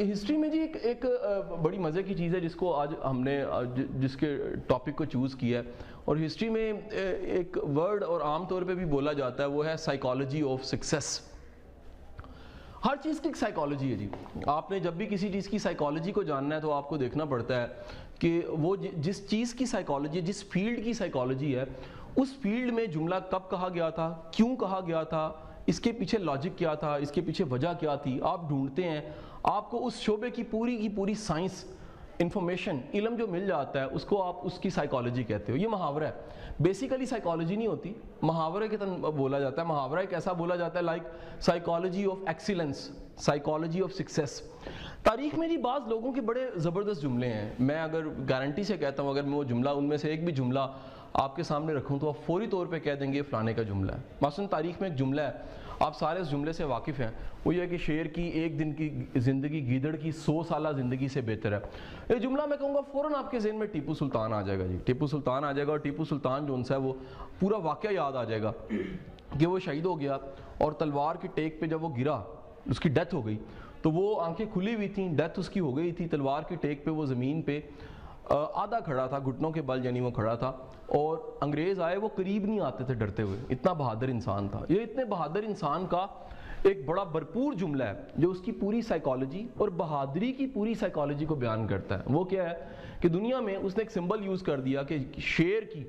History میں جی ایک بڑی مزے کی چیز ہے جس کو آج ہم نے جس کے ٹاپک کو چوز کیا ہے، اور ہسٹری میں ایک ورڈ اور عام طور پہ بھی بولا جاتا ہے، وہ ہے سائیکالوجی آف سکسیس۔ ہر چیز کی ایک سائیکالوجی ہے جی۔ آپ نے جب بھی کسی چیز کی سائیکالوجی کو جاننا ہے تو آپ کو دیکھنا پڑتا ہے کہ وہ جس چیز کی سائیکالوجی، جس فیلڈ کی سائیکالوجی ہے، اس فیلڈ میں جملہ کب کہا گیا تھا، کیوں کہا گیا تھا، اس کے پیچھے لاجک کیا تھا، اس کے پیچھے وجہ کیا تھی، آپ ڈھونڈتے ہیں، آپ کو اس شعبے کی پوری سائنس، انفارمیشن، علم جو مل جاتا ہے اس کو آپ اس کی سائیکالوجی کہتے ہو۔ یہ محاورہ ہے، بیسیکلی سائیکالوجی نہیں ہوتی، محاورے کے طرح بولا جاتا ہے۔ محاورہ ایک ایسا بولا جاتا ہے like psychology of excellence, psychology of success. تاریخ میں جی بعض لوگوں کے بڑے زبردست جملے ہیں، میں اگر گارنٹی سے کہتا ہوں، اگر میں وہ جملہ ان میں سے ایک بھی جملہ آپ کے سامنے رکھوں تو آپ فوری طور پہ کہہ دیں گے فلانے کا جملہ ہے۔ مثلا تاریخ میں ایک جملہ ہے، آپ سارے اس جملے سے واقف ہیں، وہ یہ ہے کہ شیر کی ایک دن کی زندگی گیدڑ کی 100 سالہ زندگی سے بہتر ہے۔ یہ جملہ میں کہوں گا فوراً آپ کے ذہن میں ٹیپو سلطان آ جائے گا جی، ٹیپو سلطان آ جائے گا، اور ٹیپو سلطان جو ہے وہ پورا واقعہ یاد آ جائے گا کہ وہ شہید ہو گیا، اور تلوار کی ٹیک پہ جب وہ گرا، اس کی ڈیتھ ہو گئی، تو وہ آنکھیں کھلی ہوئی تھیں، ڈیتھ اس کی ہو گئی تھی، تلوار کی ٹیک پہ وہ زمین پہ آدھا کھڑا تھا، گھٹنوں کے بل یعنی وہ کھڑا تھا، اور انگریز آئے، وہ قریب نہیں آتے تھے ڈرتے ہوئے، اتنا بہادر انسان تھا۔ یہ اتنے بہادر انسان کا ایک بڑا بھرپور جملہ ہے جو اس کی پوری سائیکالوجی اور بہادری کی پوری سائیکالوجی کو بیان کرتا ہے۔ وہ کیا ہے کہ دنیا میں اس نے ایک سمبل یوز کر دیا کہ شیر کی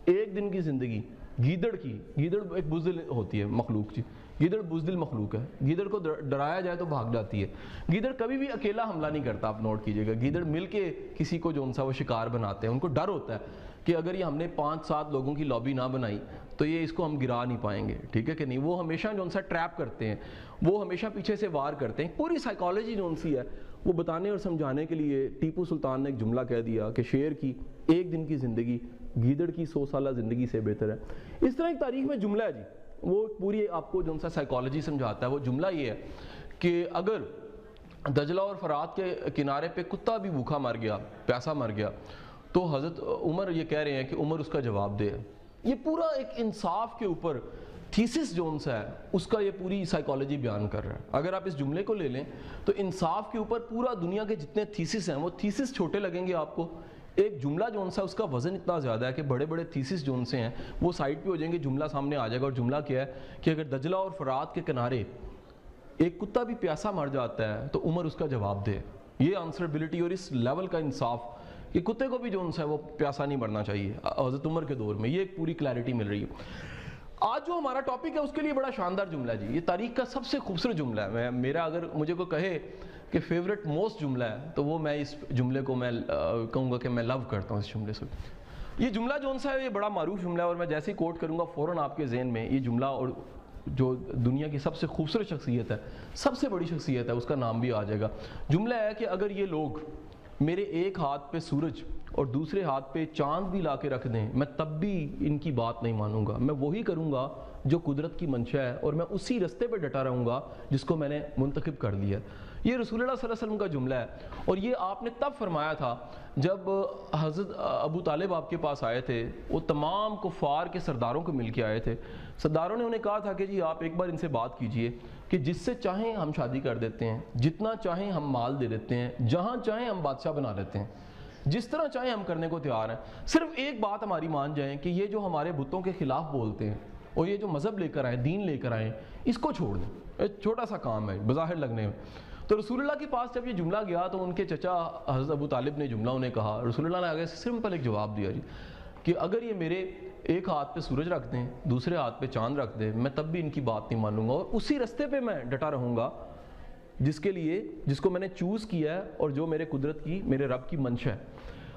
ایک دن کی زندگی گیدڑ کی، گیدڑ ایک بزدل ہوتی ہے مخلوق جی، گیدڑ بزدل مخلوق ہے، گیدڑ کو ڈرایا جائے تو بھاگ جاتی ہے، گیدڑ کبھی بھی اکیلا حملہ نہیں کرتا، آپ نوٹ کیجئے گا، گیدڑ مل کے کسی کو جو ان سا وہ شکار بناتے ہیں، ان کو ڈر ہوتا ہے کہ اگر یہ ہم نے 5-7 لوگوں کی لابی نہ بنائی تو یہ اس کو ہم گرا نہیں پائیں گے، ٹھیک ہے کہ نہیں۔ وہ ہمیشہ جو ان سا ٹریپ کرتے ہیں، وہ ہمیشہ پیچھے سے وار کرتے ہیں، پوری سائیکالوجی جو ان سی ہے وہ بتانے اور سمجھانے کے لیے ٹیپو سلطان نے ایک جملہ کہہ دیا کہ شیر کی ایک دن کی زندگی گیدڑ کی 100 سالہ زندگی سے بہتر ہے۔ اس طرح ایک تاریخ میں جملہ ہے جی، وہ پوری آپ کو جو ان سا سائیکالوجی سمجھاتا ہے۔ وہ جملہ یہ ہے کہ اگر دجلہ اور فرات کے کنارے پہ کتا بھی بھوکا مر گیا، پیاسا مر گیا، تو حضرت عمر یہ کہہ رہے ہیں کہ عمر اس کا جواب دے۔ یہ پورا ایک انصاف کے اوپر تھیسس جو ان سا ہے اس کا یہ پوری سائیکالوجی بیان کر رہا ہے۔ اگر آپ اس جملے کو لے لیں تو انصاف کے اوپر پورا دنیا کے جتنے تھیسس ہیں وہ تھیسس چھوٹے لگیں گے آپ کو، ایک جملہ جو ان سا اس کا وزن اتنا زیادہ ہے کہ بڑے بڑے تھیسس جو ان سے ہیں وہ سائڈ پہ ہو جائیں گے، جملہ سامنے آ جائے گا۔ اور جملہ کیا ہے کہ اگر دجلہ اور فرات کے کنارے ایک کتا بھی پیاسا مر جاتا ہے تو عمر اس کا جواب دے۔ یہ آنسربلٹی اور اس لیول کا انصاف کہ کتے کو بھی جو ان سے وہ پیاسا نہیں مرنا چاہیے حضرت عمر کے دور میں، یہ ایک پوری کلیئرٹی مل رہی ہے۔ آج جو ہمارا ٹاپک ہے اس کے لیے بڑا شاندار جملہ ہے جی، یہ تاریخ کا سب سے خوبصورت جملہ ہے۔ میرا اگر مجھے کو کہے کہ فیوریٹ موسٹ جملہ ہے تو وہ میں اس جملے کو میں کہوں گا کہ میں لو کرتا ہوں اس جملے سے۔ یہ جملہ جو ان سا ہے یہ بڑا معروف جملہ ہے، اور میں جیسے ہی کوٹ کروں گا فوراً آپ کے ذہن میں یہ جملہ اور جو دنیا کی سب سے خوبصورت شخصیت ہے، سب سے بڑی شخصیت ہے، اس کا نام بھی آ جائے گا۔ جملہ ہے کہ اگر یہ لوگ میرے ایک ہاتھ پہ سورج اور دوسرے ہاتھ پہ چاند بھی لا کے رکھ دیں میں تب بھی ان کی بات نہیں مانوں گا، میں وہی کروں گا جو قدرت کی منشا ہے، اور میں اسی رستے پہ ڈٹا رہوں گا جس کو میں نے منتخب کر لیا۔ یہ رسول اللہ صلی اللہ علیہ وسلم کا جملہ ہے، اور یہ آپ نے تب فرمایا تھا جب حضرت ابو طالب آپ کے پاس آئے تھے، وہ تمام کفار کے سرداروں کو مل کے آئے تھے۔ سرداروں نے انہیں کہا تھا کہ جی آپ ایک بار ان سے بات کیجئے کہ جس سے چاہیں ہم شادی کر دیتے ہیں، جتنا چاہیں ہم مال دے دیتے ہیں، جہاں چاہیں ہم بادشاہ بنا لیتے ہیں، جس طرح چاہیں ہم کرنے کو تیار ہیں، صرف ایک بات ہماری مان جائیں کہ یہ جو ہمارے بتوں کے خلاف بولتے ہیں اور یہ جو مذہب لے کر آئیں، دین لے کر آئیں، اس کو چھوڑ دیں، ایک چھوٹا سا کام ہے بظاہر لگنے میں۔ تو رسول اللہ کے پاس جب یہ جملہ گیا تو ان کے چچا حضرت ابو طالب نے جملہ انہیں کہا، رسول اللہ نے آگے سے سمپل ایک جواب دیا جی کہ اگر یہ میرے ایک ہاتھ پہ سورج رکھ دیں، دوسرے ہاتھ پہ چاند رکھ دیں، میں تب بھی ان کی بات نہیں مانوں گا، اور اسی رستے پہ میں ڈٹا رہوں گا جس کو میں نے چوز کیا ہے اور جو میرے قدرت کی، میرے رب کی منشا ہے۔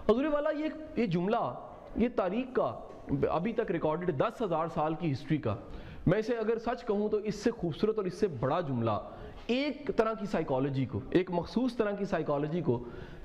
حضور والا یہ جملہ یہ تاریخ کا ابھی تک ریکارڈڈ 10,000 سال کی ہسٹری کا، میں اسے اگر سچ کہوں تو اس سے خوبصورت اور اس سے بڑا جملہ ایک طرح کی سائیکالوجی کو، ایک مخصوص طرح کی سائیکالوجی کو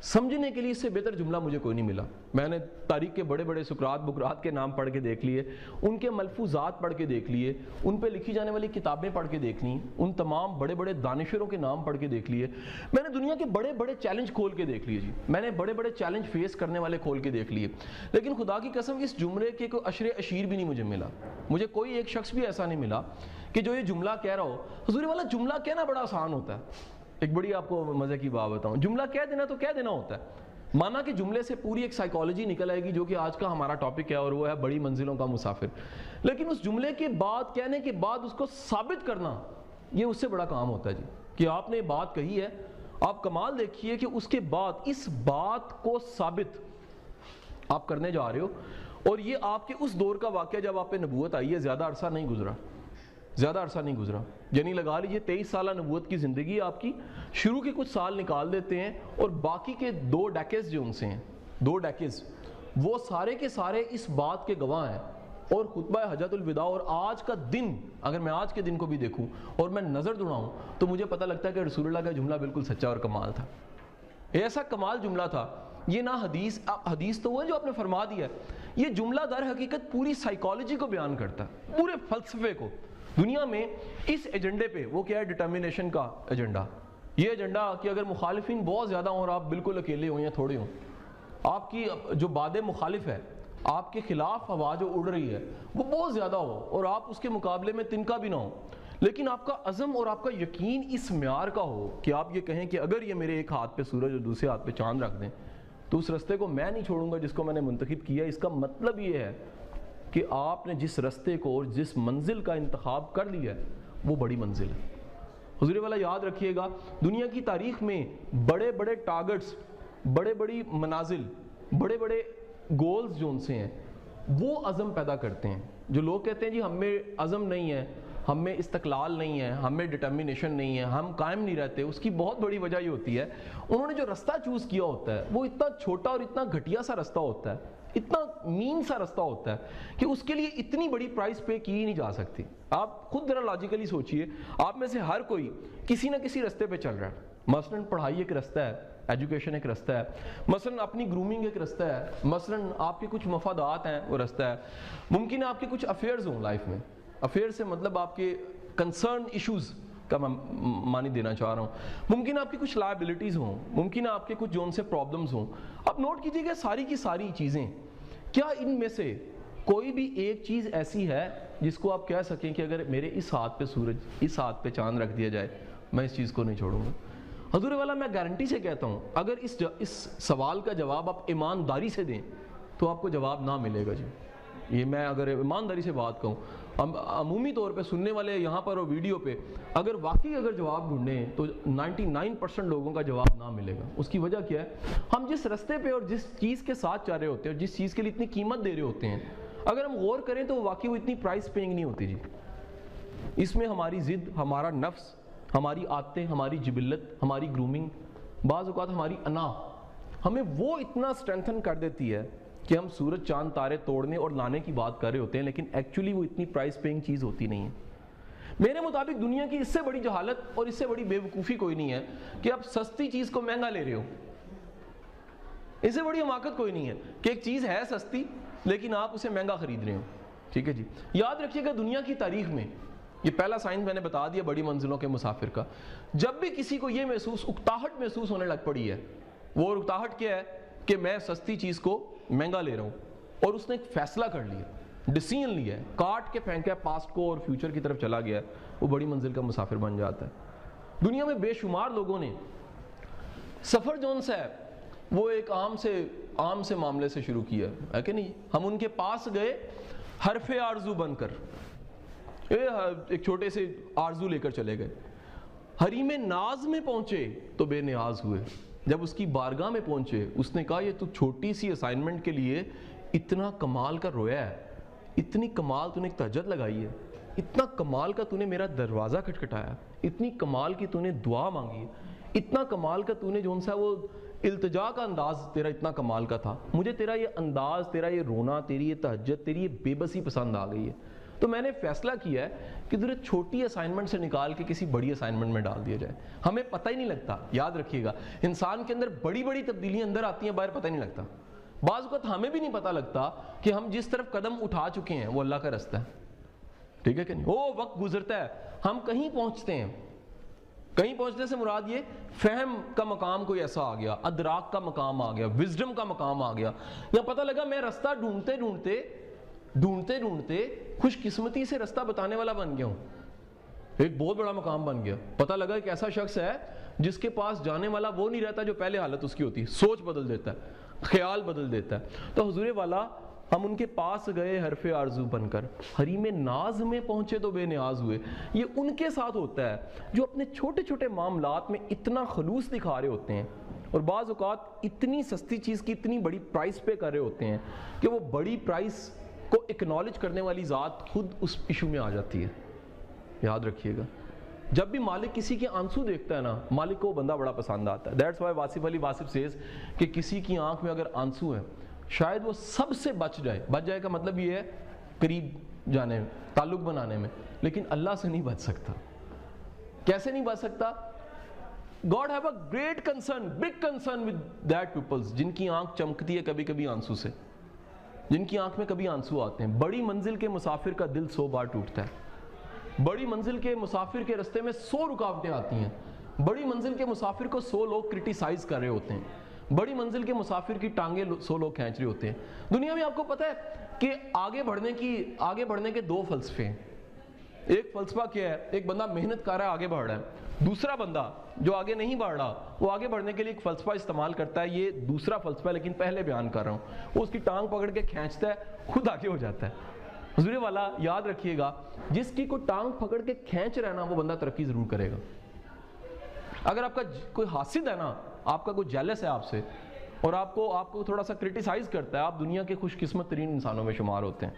سمجھنے کے لیے اس سے بہتر جملہ مجھے کوئی نہیں ملا۔ میں نے تاریخ کے بڑے بڑے سقراط بقراط کے نام پڑھ کے دیکھ لیے، ان کے ملفوظات پڑھ کے دیکھ لیے، ان پہ لکھی جانے والی کتابیں پڑھ کے دیکھ لیں، ان تمام بڑے بڑے دانشوروں کے نام پڑھ کے دیکھ لیے، میں نے دنیا کے بڑے بڑے چیلنج کھول کے دیکھ لیے جی، میں نے بڑے بڑے چیلنج فیس کرنے والے کھول کے دیکھ لیے، لیکن خدا کی قسم اس جملے کے کوئی اشر اشیر بھی نہیں مجھے ملا، مجھے کوئی ایک شخص بھی ایسا نہیں ملا کہ جو یہ جملہ کہہ رہا ہو۔ حضور والا جملہ کہنا بڑا آسان ہوتا ہے، ایک بڑی آپ کو مزے کی بات بتاؤں, جملہ کہہ دینا تو کہہ دینا ہوتا ہے. مانا کہ جملے سے پوری ایک سائیکالوجی نکل آئے گی جو کہ آج کا ہمارا ٹاپک ہے, اور وہ ہے بڑی منزلوں کا مسافر. لیکن اس جملے کے بعد, کہنے کے بعد اس کو ثابت کرنا, یہ اس سے بڑا کام ہوتا ہے جی. کہ آپ نے بات کہی ہے, آپ کمال دیکھیے کہ اس کے بعد اس بات کو ثابت آپ کرنے جا رہے ہو. اور یہ آپ کے اس دور کا واقعہ جب آپ پہ نبوت آئی ہے, زیادہ عرصہ نہیں گزرا, زیادہ عرصہ نہیں گزرا, یعنی لگا لیجیے 23 سالہ نبوت کی زندگی آپ کی, شروع کے کچھ سال نکال دیتے ہیں اور باقی کے 2 ڈیکیز جو ان سے ہیں, 2 ڈیکیز, وہ سارے کے سارے اس بات کے گواہ ہیں. اور خطبہ حجۃ الوداع اور آج کا دن, اگر میں آج کے دن کو بھی دیکھوں اور میں نظر دوڑاؤں تو مجھے پتہ لگتا ہے کہ رسول اللہ کا جملہ بالکل سچا اور کمال تھا. ایسا کمال جملہ تھا, یہ نہ حدیث تو وہ ہے جو آپ نے فرما دیا ہے, یہ جملہ در حقیقت پوری سائیکالوجی کو بیان کرتا ہے, پورے فلسفے کو. دنیا میں اس ایجنڈے پہ, وہ کیا ہے, ڈٹرمینیشن کا ایجنڈا. یہ ایجنڈا کہ اگر مخالفین بہت زیادہ ہوں اور آپ بالکل اکیلے ہوں یا تھوڑے ہوں, آپ کی جو باد مخالف ہے, آپ کے خلاف ہوا جو اڑ رہی ہے وہ بہت زیادہ ہو اور آپ اس کے مقابلے میں تنکا بھی نہ ہو, لیکن آپ کا عزم اور آپ کا یقین اس معیار کا ہو کہ آپ یہ کہیں کہ اگر یہ میرے ایک ہاتھ پہ سورج اور دوسرے ہاتھ پہ چاند رکھ دیں تو اس رستے کو میں نہیں چھوڑوں گا جس کو میں نے منتخب کیا. اس کا مطلب یہ ہے کہ آپ نے جس رستے کو اور جس منزل کا انتخاب کر لیا ہے وہ بڑی منزل ہے. حضور والا یاد رکھیے گا, دنیا کی تاریخ میں بڑے بڑے ٹارگٹس, بڑے بڑی منازل, بڑے بڑے گولز جو ان سے ہیں, وہ عزم پیدا کرتے ہیں. جو لوگ کہتے ہیں جی ہم میں عزم نہیں ہے, ہم میں استقلال نہیں ہے, ہم میں ڈٹرمینیشن نہیں ہے, ہم قائم نہیں رہتے, اس کی بہت بڑی وجہ یہ ہوتی ہے انہوں نے جو رستہ چوز کیا ہوتا ہے وہ اتنا چھوٹا اور اتنا گھٹیا سا رستہ ہوتا ہے, اتنا مین سا رستہ ہوتا ہے کہ اس کے لیے اتنی بڑی پرائس پے کی ہی نہیں جا سکتی. آپ خود ذرا لاجیکلی سوچئے, آپ میں سے ہر کوئی کسی نہ کسی رستے پہ چل رہا ہے. مثلاً پڑھائی ایک رستہ ہے, ایجوکیشن ایک رستہ ہے, مثلاً اپنی گرومنگ ایک رستہ ہے, مثلاً آپ کے کچھ مفادات ہیں وہ رستہ ہے, ممکن ہے آپ کے کچھ افیئرز ہوں لائف میں. افیئر سے مطلب آپ کے کنسرن ایشوز کا میں معنی دینا چاہ رہا ہوں. ممکن آپ کی کچھ لائبلٹیز ہوں, ممکن آپ کے کچھ جو ان سے پرابلمز ہوں. اب نوٹ کیجئے کہ ساری کی ساری چیزیں, کیا ان میں سے کوئی بھی ایک چیز ایسی ہے جس کو آپ کہہ سکیں کہ اگر میرے اس ہاتھ پہ سورج, اس ہاتھ پہ چاند رکھ دیا جائے میں اس چیز کو نہیں چھوڑوں گا؟ حضور والا میں گارنٹی سے کہتا ہوں اگر اس سوال کا جواب آپ ایمانداری سے دیں تو آپ کو جواب نہ ملے گا جی. یہ میں اگر ایمانداری سے بات کہوں, عمومی طور پہ سننے والے یہاں پر اور ویڈیو پہ اگر واقعی جواب ڈھونڈیں تو 99% لوگوں کا جواب نہ ملے گا. اس کی وجہ کیا ہے, ہم جس رستے پہ اور جس چیز کے ساتھ چل رہے ہوتے ہیں اور جس چیز کے لیے اتنی قیمت دے رہے ہوتے ہیں, اگر ہم غور کریں تو واقعی وہ اتنی پرائس پیئنگ نہیں ہوتی جی. اس میں ہماری ضد, ہمارا نفس, ہماری عادتیں, ہماری جبلت, ہماری گرومنگ, بعض اوقات ہماری انا ہمیں وہ اتنا اسٹرینتھن کر دیتی ہے کہ ہم سورج چاند تارے توڑنے اور لانے کی بات کر رہے ہوتے ہیں, لیکن ایکچولی وہ اتنی پرائس پیئنگ چیز ہوتی نہیں ہے. میرے مطابق دنیا کی اس سے بڑی جہالت اور اس سے بڑی بے وقوفی کوئی نہیں ہے کہ آپ سستی چیز کو مہنگا لے رہے ہو. اس سے بڑی حماقت کوئی نہیں ہے کہ ایک چیز ہے سستی لیکن آپ اسے مہنگا خرید رہے ہو. ٹھیک ہے جی, یاد رکھیے گا دنیا کی تاریخ میں یہ پہلا سائن میں نے بتا دیا بڑی منزلوں کے مسافر کا. جب بھی کسی کو یہ اکتاہٹ محسوس ہونے لگ پڑی ہے, وہ اکتاہٹ کیا ہے کہ میں سستی چیز کو مہنگا لے رہا ہوں, اور اس نے ایک فیصلہ کر لیا, ڈیسیژن لیا ہے, کاٹ کے پھینکا ہے پاسٹ کو اور فیوچر کی طرف چلا گیا ہے, وہ بڑی منزل کا مسافر بن جاتا ہے. دنیا میں بے شمار لوگوں نے سفر جون سا ہے وہ ایک عام سے معاملے سے شروع کیا ہے کہ نہیں. ہم ان کے پاس گئے حرف آرزو بن کر, ایک چھوٹے سے آرزو لے کر چلے گئے. حریم ناز میں پہنچے تو بے نیاز ہوئے. جب اس کی بارگاہ میں پہنچے اس نے کہا یہ تو چھوٹی سی اسائنمنٹ کے لیے اتنا کمال کا رویا ہے, اتنی کمال تو نے ایک تہجد لگائی ہے, اتنا کمال کا تو نے میرا دروازہ کھٹکھٹایا, اتنی کمال کی تو نے دعا مانگی ہے, اتنا کمال کا تو نے جو ان سا وہ التجا کا انداز تیرا اتنا کمال کا تھا, مجھے تیرا یہ انداز, تیرا یہ رونا, تیری یہ تہجد, تیری یہ بے بسی پسند آ گئی ہے. تو میں نے فیصلہ کیا ہے کہ تجھے چھوٹی اسائنمنٹ سے نکال کے کسی بڑی اسائنمنٹ میں ڈال دیا جائے. ہمیں پتہ ہی نہیں لگتا, یاد رکھیے گا انسان کے اندر بڑی بڑی تبدیلیاں اندر آتی ہیں, باہر پتہ نہیں لگتا. بعض اوقات ہمیں بھی نہیں پتہ لگتا کہ ہم جس طرف قدم اٹھا چکے ہیں وہ اللہ کا رستہ ہے. ٹھیک ہے کہ نہیں, وہ وقت گزرتا ہے, ہم کہیں پہنچتے ہیں. کہیں پہنچنے سے مراد یہ فہم کا مقام کوئی ایسا آ گیا, ادراک کا مقام آ گیا, وزڈم کا مقام آ گیا, یا پتہ لگا میں رستہ ڈھونڈتے ڈھونڈتے خوش قسمتی سے رستہ بتانے والا بن گیا ہوں. ایک بہت بڑا مقام بن گیا. پتہ لگا ایک ایسا شخص ہے جس کے پاس جانے والا وہ نہیں رہتا جو پہلے حالت اس کی ہوتی ہے. سوچ بدل دیتا ہے, خیال بدل دیتا ہے. تو حضور والا ہم ان کے پاس گئے حرف آرزو بن کر, حریم ناز میں پہنچے تو بے نیاز ہوئے. یہ ان کے ساتھ ہوتا ہے جو اپنے چھوٹے چھوٹے معاملات میں اتنا خلوص دکھا رہے ہوتے ہیں, اور بعض اوقات اتنی سستی چیز کی اتنی بڑی پرائس پے کر رہے ہوتے ہیں کہ وہ بڑی پرائس کو اکنالج کرنے والی ذات خود اس ایشو میں آ جاتی ہے. یاد رکھیے گا, جب بھی مالک کسی کے آنسو دیکھتا ہے نا, مالک کو وہ بندہ بڑا پسند آتا ہے. That's why Wasif Ali Wasif says کہ کسی کی آنکھ میں اگر آنسو ہے شاید وہ سب سے بچ جائے کا مطلب یہ ہے قریب جانے میں, تعلق بنانے میں, لیکن اللہ سے نہیں بچ سکتا. کیسے نہیں بچ سکتا؟ God have a great concern, big concern with that peoples, جن کی آنکھ چمکتی ہے کبھی کبھی آنسو سے, جن کی آنکھ میں کبھی آنسو آتے ہیں. بڑی منزل کے مسافر کا دل 100 بار ٹوٹتا ہے. بڑی منزل کے مسافر کے رستے میں 100 رکاوٹیں آتی ہیں. بڑی منزل کے مسافر کو 100 لوگ کرٹیسائز کر رہے ہوتے ہیں. بڑی منزل کے مسافر کی ٹانگیں 100 لوگ کھینچ رہے ہوتے ہیں. دنیا میں آپ کو پتہ ہے کہ آگے بڑھنے کے 2 فلسفے ہیں. ایک فلسفہ کیا ہے, ایک بندہ محنت کر رہا ہے آگے بڑھ رہا ہے. دوسرا بندہ جو آگے نہیں بڑھ رہا وہ آگے بڑھنے کے لیے ایک فلسفہ استعمال کرتا ہے. یہ دوسرا فلسفہ ہے لیکن پہلے بیان کر رہا ہوں. وہ اس کی ٹانگ پکڑ کے کھینچتا ہے, خود آگے ہو جاتا ہے. حضور والا یاد رکھیے گا, جس کی کوئی ٹانگ پکڑ کے کھینچ رہا ہے نا وہ بندہ ترقی ضرور کرے گا. اگر آپ کا کوئی حاسد ہے نا, آپ کا کوئی جیلس ہے آپ سے اور آپ کو تھوڑا سا کرٹیسائز کرتا ہے, آپ دنیا کے خوش قسمت ترین انسانوں میں شمار ہوتے ہیں.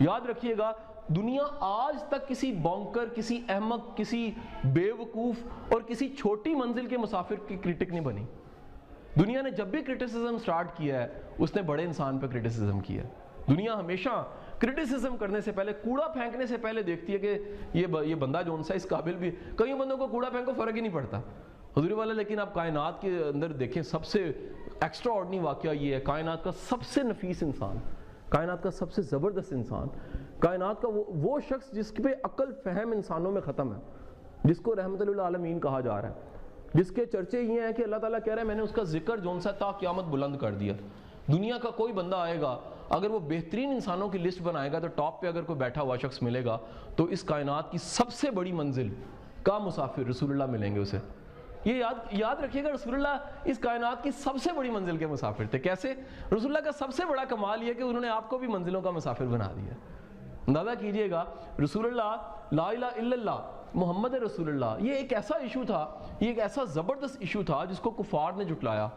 یاد رکھیے گا, دنیا آج تک کسی بونکر, کسی احمق, کسی بے وقوف اور کسی چھوٹی منزل کے مسافر کی کرٹک نہیں بنی. دنیا نے جب بھی کرٹیسزم سٹارٹ کیا ہے اس نے بڑے انسان پہ کرٹیسزم کیا ہے. دنیا ہمیشہ کرٹیسزم کرنے سے پہلے, کوڑا پھینکنے سے پہلے دیکھتی ہے کہ یہ بندہ جو سا اس قابل بھی. کئی بندوں کو کوڑا پھینکو فرق ہی نہیں پڑتا حضور والا, لیکن آپ کائنات کے اندر دیکھیں سب سے ایکسٹرا آرڈنری واقعہ یہ ہے, کائنات کا سب سے نفیس انسان, کائنات کا سب سے زبردست انسان, کائنات کا وہ شخص جس پہ عقل فہم انسانوں میں ختم ہے, جس کو رحمت للعالمین کہا جا رہا ہے, جس کے چرچے یہ ہیں کہ اللہ تعالیٰ کہہ رہا ہے میں نے اس کا ذکر جون سا تا قیامت بلند کر دیا. دنیا کا کوئی بندہ آئے گا, اگر وہ بہترین انسانوں کی لسٹ بنائے گا تو ٹاپ پہ اگر کوئی بیٹھا ہوا شخص ملے گا تو اس کائنات کی سب سے بڑی منزل کا مسافر رسول اللہ ملیں گے اسے. یہ یاد رکھیے گا, رسول اللہ اس کائنات کی سب سے بڑی منزل کے مسافر تھے. کیسے؟ رسول اللہ کا سب سے بڑا کمال یہ کہ انہوں نے آپ کو بھی منزلوں کا مسافر بنا دیا. اندازہ کیجئے گا, رسول اللہ لا الہ الا اللہ محمد رسول اللہ, یہ ایک ایسا ایشو تھا, یہ ایک ایسا زبردست ایشو تھا جس کو کفار نے جھٹلایا,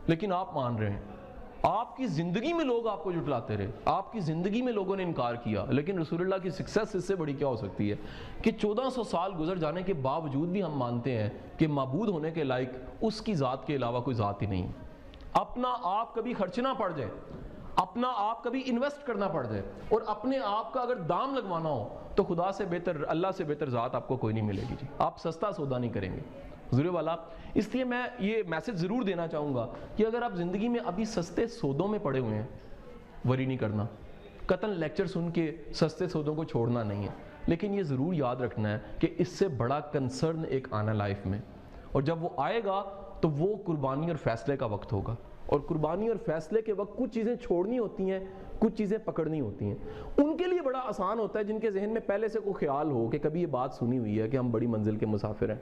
لیکن آپ مان رہے ہیں. آپ کی زندگی میں لوگ آپ کو جھٹلاتے رہے, آپ کی زندگی میں لوگوں نے انکار کیا, لیکن رسول اللہ کی سکسیس اس سے بڑی کیا ہو سکتی ہے کہ 1400 سال گزر جانے کے باوجود بھی ہم مانتے ہیں کہ معبود ہونے کے لائق اس کی ذات کے علاوہ کوئی ذات ہی نہیں. اپنا آپ کبھی خرچنا پڑ جائے, اپنا آپ کبھی انویسٹ کرنا پڑ جائے, اور اپنے آپ کا اگر دام لگوانا ہو تو خدا سے بہتر, اللہ سے بہتر ذات آپ کو کوئی نہیں ملے گی. جی آپ سستا سودا نہیں کریں گے حضور والا. اس لیے میں یہ میسج ضرور دینا چاہوں گا کہ اگر آپ زندگی میں ابھی سستے سودوں میں پڑے ہوئے ہیں, وری نہیں کرنا, قطن لیکچر سن کے سستے سودوں کو چھوڑنا نہیں ہے, لیکن یہ ضرور یاد رکھنا ہے کہ اس سے بڑا کنسرن ایک آنا لائف میں, اور جب وہ آئے گا تو وہ قربانی اور فیصلے کا وقت ہوگا. اور قربانی اور فیصلے کے وقت کچھ چیزیں چھوڑنی ہوتی ہیں, کچھ چیزیں پکڑنی ہوتی ہیں. ان کے لیے بڑا آسان ہوتا ہے جن کے ذہن میں پہلے سے کوئی خیال ہو کہ کبھی یہ بات سنی ہوئی ہے کہ ہم بڑی منزل کے مسافر ہیں,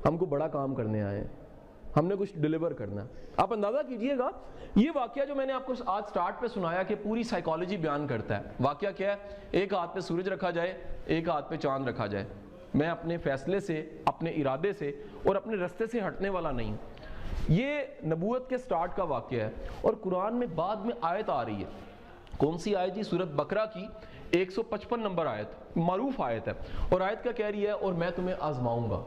ہم کو بڑا کام کرنے آئے ہیں, ہم نے کچھ ڈیلیور کرنا ہے. آپ اندازہ کیجئے گا, یہ واقعہ جو میں نے آپ کو آج سٹارٹ پہ سنایا کہ پوری سائیکالوجی بیان کرتا ہے. واقعہ کیا ہے؟ ایک ہاتھ پہ سورج رکھا جائے, ایک ہاتھ پہ چاند رکھا جائے. میں اپنے فیصلے سے, اپنے ارادے سے اور اپنے رستے سے ہٹنے والا نہیں. یہ نبوت کے سٹارٹ کا واقعہ ہے, اور قرآن میں بعد میں آیت آ رہی ہے. کون سی آیت جی؟ سورۃ بقرہ کی 155 نمبر آیت, معروف آیت ہے, اور آیت کا کہہ رہی ہے اور میں تمہیں آزماؤں گا,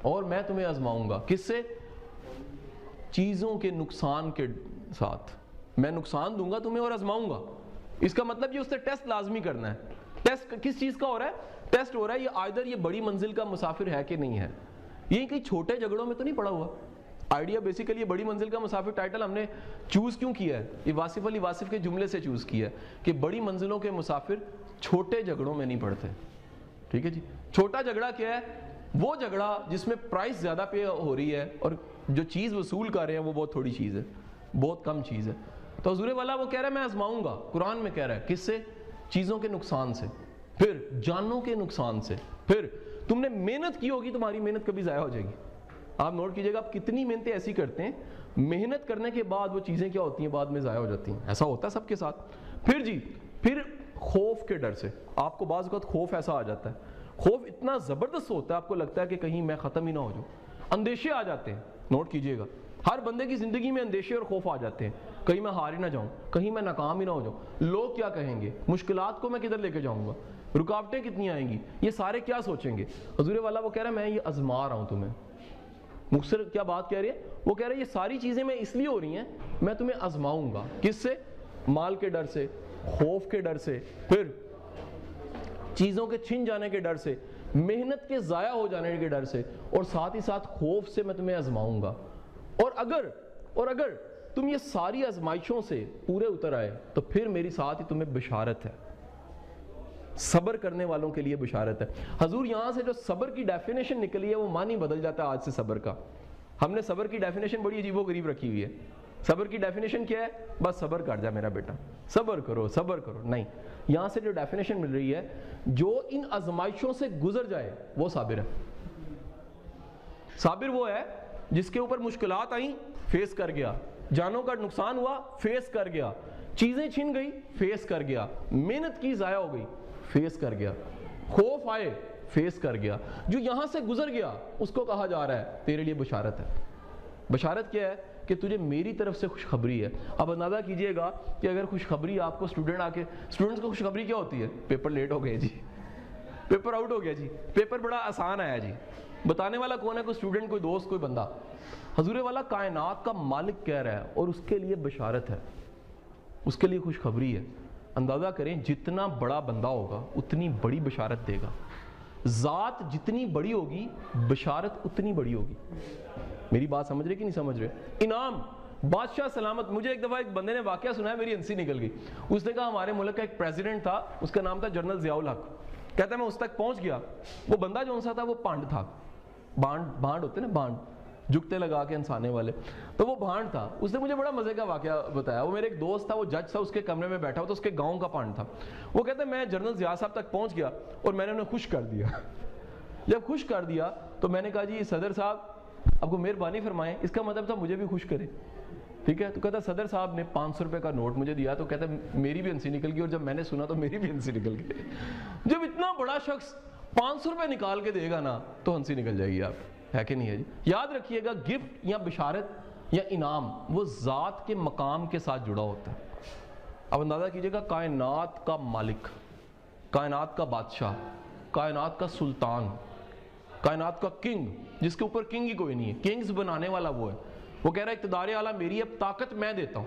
اور میں تمہیں آزماؤں گا. کس سے؟ چیزوں کے نقصان کے ساتھ. میں نقصان دوں گا تمہیں اور آزماؤں گا. اس کا مطلب یہ اس سے ٹیسٹ لازمی کرنا ہے. ٹیسٹ کس چیز کا ہو رہا ہے؟ ٹیسٹ ہو رہا ہے یہ آئیدر یہ بڑی منزل کا مسافر ہے کہ نہیں ہے. یہ کئی چھوٹے جھگڑوں میں تو نہیں پڑا ہوا. آئیڈیا بیسیکلی بڑی منزل کا مسافر ٹائٹل ہم نے چوز کیوں کیا ہے؟ یہ واصف علی واصف کے جملے سے چوز کیا ہے کہ بڑی منزلوں کے مسافر چھوٹے جھگڑوں میں نہیں پڑتے. ٹھیک ہے جی. چھوٹا جھگڑا کیا ہے؟ وہ جھگڑا جس میں پرائس زیادہ پے ہو رہی ہے اور جو چیز وصول کر رہے ہیں وہ بہت تھوڑی چیز ہے, بہت کم چیز ہے. تو حضور والا وہ کہہ رہا ہے میں آزماؤں گا. قرآن میں کہہ رہا ہے کس سے؟ چیزوں کے نقصان سے, پھر جانوں کے نقصان سے. پھر تم نے محنت کی ہوگی, تمہاری محنت کبھی ضائع ہو جائے گی. آپ نوٹ کیجئے گا, آپ کتنی محنتیں ایسی کرتے ہیں, محنت کرنے کے بعد وہ چیزیں کیا ہوتی ہیں, بعد میں ضائع ہو جاتی ہیں. ایسا ہوتا ہے سب کے ساتھ. پھر خوف کے ڈر سے, آپ کو بعض اوقات خوف ایسا آ جاتا ہے, خوف اتنا زبردست ہوتا ہے, آپ کو لگتا ہے کہ کہیں میں ختم ہی نہ ہو جاؤں. اندیشے آ جاتے ہیں, نوٹ کیجئے گا, ہر بندے کی زندگی میں اندیشے اور خوف آ جاتے ہیں. کہیں میں ہار ہی نہ جاؤں, کہیں میں ناکام ہی نہ ہو جاؤں, لوگ کیا کہیں گے, مشکلات کو میں کدھر لے کے جاؤں گا, رکاوٹیں کتنی آئیں گی, یہ سارے کیا سوچیں گے. حضور والا وہ کہہ رہا ہے میں یہ آزما رہا ہوں تمہیں. مختصر کیا بات کہہ رہی ہے, وہ کہہ رہے ہیں یہ ساری چیزیں میں اس لیے ہو رہی ہیں, میں تمہیں آزماؤں گا. کس سے؟ مال کے ڈر سے, خوف کے ڈر سے, پھر چیزوں کے چھن جانے کے ڈر سے, محنت کے ضائع ہو جانے کے ڈر سے, اور ساتھ ہی ساتھ خوف سے میں تمہیں آزماؤں گا. اور اگر تم یہ ساری آزمائشوں سے پورے اتر آئے تو پھر میری ساتھ ہی تمہیں بشارت ہے, صبر کرنے والوں کے لیے بشارت ہے. حضور یہاں سے جو صبر کی ڈیفینیشن نکلی ہے وہ معنی بدل جاتا ہے آج سے صبر کا. ہم نے صبر کی ڈیفینیشن بڑی عجیب و غریب رکھی ہوئی ہے. صبر کی ڈیفینیشن کیا ہے؟ بس صبر کر جا میرا بیٹا, صبر کرو صبر کرو. نہیں, یہاں سے جو ڈیفینیشن مل رہی ہے, جو ان آزمائشوں سے گزر جائے وہ صابر ہے. صابر وہ ہے جس کے اوپر مشکلات آئیں, فیس کر گیا, جانوں کا نقصان ہوا, فیس کر گیا, چیزیں چھن گئی, فیس کر گیا, محنت کی ضائع ہو گئی, فیس کر گیا, خوف آئے, فیس کر گیا. جو یہاں سے گزر گیا اس کو کہا جا رہا ہے تیرے لیے بشارت ہے. بشارت کیا ہے؟ کہ تجھے میری طرف سے خوشخبری ہے. اب اندازہ کیجئے گا کہ اگر خوشخبری آپ کو اسٹوڈنٹس کو خوشخبری کیا ہوتی ہے؟ پیپر لیٹ ہو گئے جی, پیپر آؤٹ ہو گیا جی, پیپر بڑا آسان آیا جی. بتانے والا کون ہے؟ کوئی اسٹوڈنٹ, کوئی دوست, کوئی بندہ. حضور والا کائنات کا مالک کہہ رہا ہے اور اس کے لیے بشارت ہے, اس کے لیے خوشخبری ہے. اندازہ کریں جتنا بڑا بندہ ہوگا اتنی بڑی بشارت دے گا, ذات جتنی بڑی ہوگی بشارت اتنی بڑی ہوگی. میری بات سمجھ رہے کہ نہیں سمجھ رہے؟ انعام, بادشاہ سلامت. مجھے ایک دفعہ ایک بندے نے واقعہ سنا ہے, میری ہنسی نکل گئی. اس نے کہا ہمارے ملک کا ایک پریزیڈنٹ تھا, اس کا نام تھا جنرل ضیاء الحق. کہتا ہے میں اس تک پہنچ گیا, وہ بندہ جو سا تھا وہ پانڈ تھا. بانڈ ہوتے نا, بانڈ جھکتے لگا کے انسانے والے, تو وہ بھانڈ تھا. اس نے مجھے بڑا مزے کا واقعہ بتایا. وہ میرے ایک دوست تھا, وہ جج تھا, اس کے کمرے میں بیٹھا ہوا, تو اس کے گاؤں کا پانڈ تھا. وہ کہتا ہے میں جنرل ضیاء صاحب تک پہنچ گیا اور میں نے انہیں خوش کر دیا. جب خوش کر دیا تو میں نے کہا جی صدر صاحب آپ کو مہربانی فرمائیں, اس کا مطلب تھا مجھے بھی خوش کرے, ٹھیک ہے. تو کہتا صدر صاحب نے 500 روپے کا نوٹ مجھے دیا, تو کہتا میری بھی ہنسی نکل گئی, اور جب میں نے سنا تو میری بھی ہنسی نکل گئی. جب اتنا بڑا شخص 500 روپے نکال کے دے گا نا تو ہنسی نکل جائے گی آپ, ہے کہ نہیں ہے جی. یاد رکھیے گا گفٹ یا بشارت یا انعام وہ ذات کے مقام کے ساتھ جڑا ہوتا ہے. اب اندازہ کیجئے گا کائنات کا مالک, کائنات کا بادشاہ, کائنات کا سلطان, کائنات کا کنگ, جس کے اوپر کنگ ہی کوئی نہیں ہے, کنگز بنانے والا وہ ہے. وہ کہہ رہا ہے اقتدار اعلیٰ میری ہے, طاقت میں دیتا ہوں.